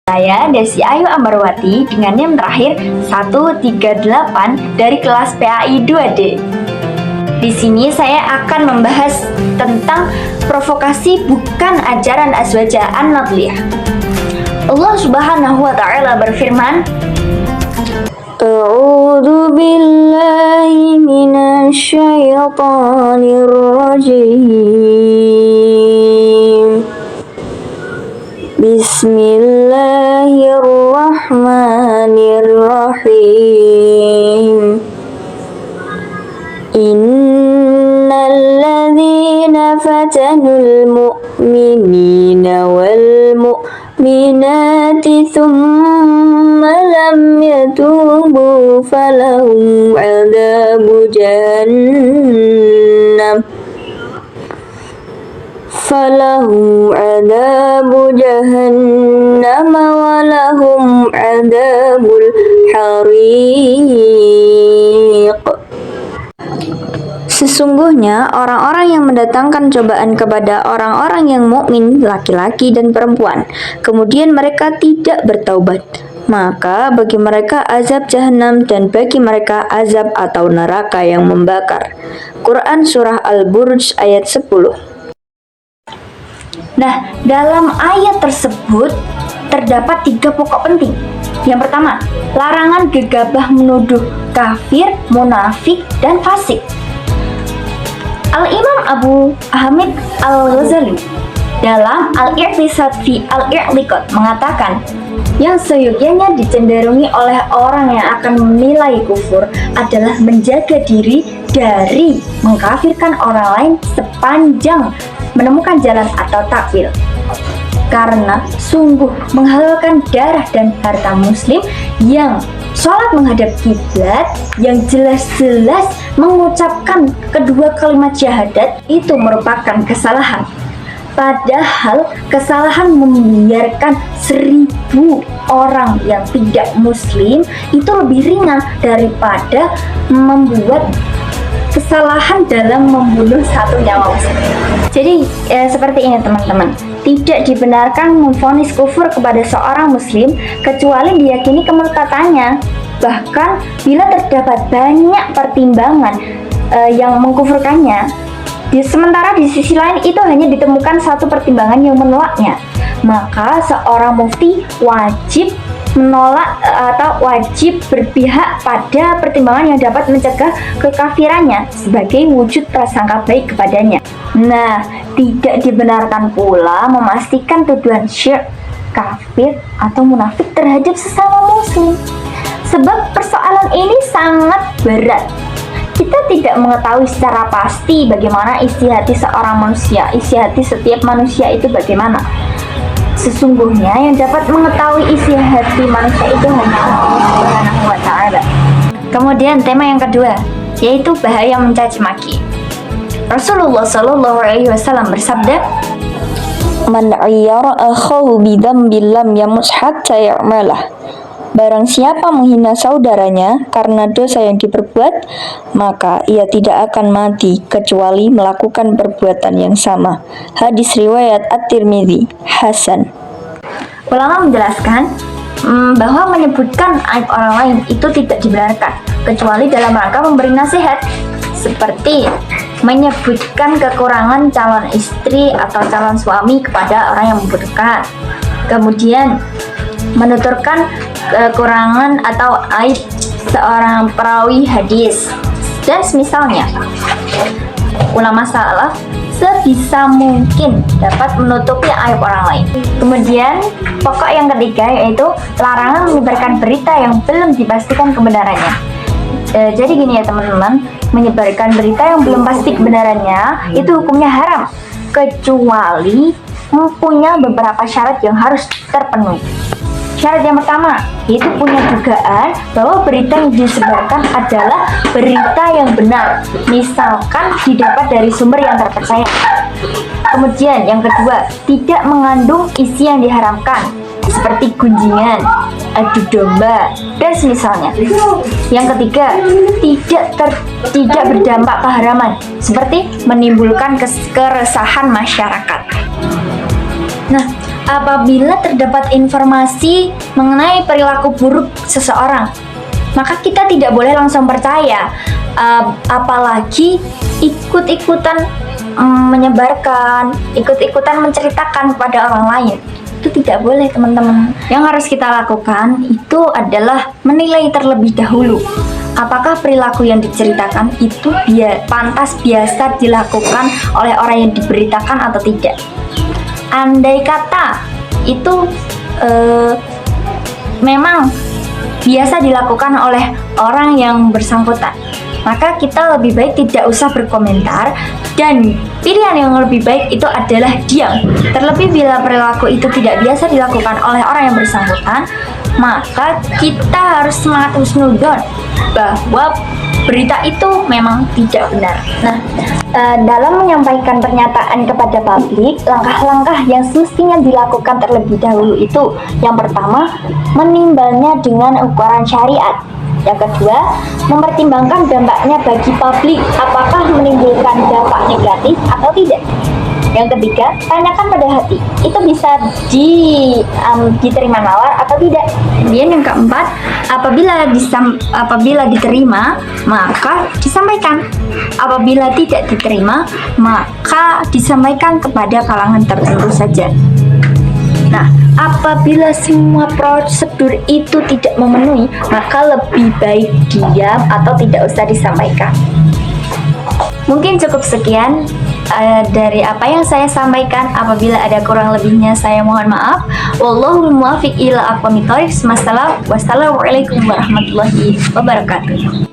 Saya Desi Ayu Ambarwati dengan NIM terakhir 138 dari kelas PAI 2D. Di sini saya akan membahas tentang provokasi bukan ajaran azwajah an-nadliyah. Allah Subhanahu wa taala berfirman, A'udzu billahi minasy syaithanir rajim. Bismillahirrahmanirrahim. Innal ladzina fatanul mu'minina wal mu'minati thumma lam yatubu falahum 'adzabu jahannam walahum adzabul hariq. Sesungguhnya orang-orang yang mendatangkan cobaan kepada orang-orang yang mukmin, laki-laki dan perempuan, kemudian mereka tidak bertaubat, maka bagi mereka azab jahanam dan bagi mereka azab atau neraka yang membakar. Quran Surah Al-Buruj ayat 10. Nah, dalam ayat tersebut terdapat 3 pokok penting. Yang pertama, larangan gegabah menuduh kafir, munafik, dan fasik. Al-Imam Abu Hamid Al-Ghazali dalam Al-I'tisad fi Al-I'tiqad mengatakan, yang seyogyanya dicenderungi oleh orang yang akan menilai kufur adalah menjaga diri dari mengkafirkan orang lain sepanjang menemukan jalan atau takwil, karena sungguh menghalalkan darah dan harta muslim yang sholat menghadap kiblat, yang jelas-jelas mengucapkan kedua kalimat syahadat itu merupakan kesalahan. Padahal kesalahan membiarkan 1000 orang yang tidak muslim itu lebih ringan daripada membuat kesalahan dalam membunuh satu nyawa muslim. Jadi seperti ini teman-teman, tidak dibenarkan memvonis kufur kepada seorang muslim kecuali diyakini kemurtadannya. Bahkan bila terdapat banyak pertimbangan yang mengkufurkannya, sementara di sisi lain itu hanya ditemukan satu pertimbangan yang menolaknya, maka seorang mufti wajib menolak atau wajib berpihak pada pertimbangan yang dapat mencegah kekafirannya sebagai wujud prasangka baik kepadanya. Nah, tidak dibenarkan pula memastikan tuduhan syirik, kafir, atau munafik terhadap sesama muslim, sebab persoalan ini sangat berat. Kita tidak mengetahui secara pasti bagaimana isi hati seorang manusia, isi hati setiap manusia itu bagaimana. Sesungguhnya yang dapat mengetahui isi hati manusia itu hanya Allah Subhanahu wa taala. Kemudian tema yang kedua, yaitu bahaya mencaci maki. Rasulullah Shallallahu alaihi wasallam bersabda, "Man 'ayyara akhahu bi dzambin lam yamus hatta ya'malah." Barang siapa menghina saudaranya karena dosa yang diperbuat, maka ia tidak akan mati kecuali melakukan perbuatan yang sama. Hadis riwayat At-Tirmidzi, Hasan. Ulama menjelaskan bahwa menyebutkan aib orang lain itu tidak dibenarkan kecuali dalam rangka memberi nasihat, seperti menyebutkan kekurangan calon istri atau calon suami kepada orang yang membutuhkan, kemudian menuturkan kekurangan atau aib seorang perawi hadis dan semisalnya. Ulama salaf sebisa mungkin dapat menutupi aib orang lain. Kemudian pokok yang ketiga yaitu larangan menyebarkan berita yang belum dipastikan kebenarannya. Jadi gini ya teman-teman, menyebarkan berita yang belum pasti kebenarannya itu hukumnya haram kecuali mempunyai beberapa syarat yang harus terpenuhi. Syarat yang pertama, yaitu punya dugaan bahwa berita yang disebarkan adalah berita yang benar, misalkan didapat dari sumber yang terpercaya. Kemudian yang kedua, tidak mengandung isi yang diharamkan, seperti gunjingan, adu domba, dan semisalnya. Yang ketiga, tidak berdampak keharaman, seperti menimbulkan keresahan masyarakat. Nah, apabila terdapat informasi mengenai perilaku buruk seseorang, maka kita tidak boleh langsung percaya, apalagi ikut-ikutan menyebarkan, ikut-ikutan menceritakan kepada orang lain. Itu tidak boleh, teman-teman. Yang harus kita lakukan itu adalah menilai terlebih dahulu apakah perilaku yang diceritakan itu pantas biasa dilakukan oleh orang yang diberitakan atau tidak. Andai kata itu memang biasa dilakukan oleh orang yang bersangkutan, maka kita lebih baik tidak usah berkomentar, dan pilihan yang lebih baik itu adalah diam. Terlebih bila perilaku itu tidak biasa dilakukan oleh orang yang bersangkutan, maka kita harus semangat husnuzon bahwa berita itu memang tidak benar. Nah, dalam menyampaikan pernyataan kepada publik, langkah-langkah yang semestinya dilakukan terlebih dahulu itu, yang pertama, menimbangnya dengan ukuran syariat. Yang kedua, mempertimbangkan dampaknya bagi publik, apakah menimbulkan dampak negatif atau tidak. Yang ketiga, tanyakan pada hati, itu bisa diterima nawar atau tidak. Kemudian yang keempat, apabila diterima, maka disampaikan. Apabila tidak diterima, maka disampaikan kepada kalangan tertentu saja. Nah, apabila semua prosedur itu tidak memenuhi, maka lebih baik diam atau tidak usah disampaikan. Mungkin cukup sekian dari apa yang saya sampaikan. Apabila ada kurang lebihnya, saya mohon maaf. Wallahul muwaffiq ila aqwamit thoriq. Wassalamualaikum warahmatullahi wabarakatuh.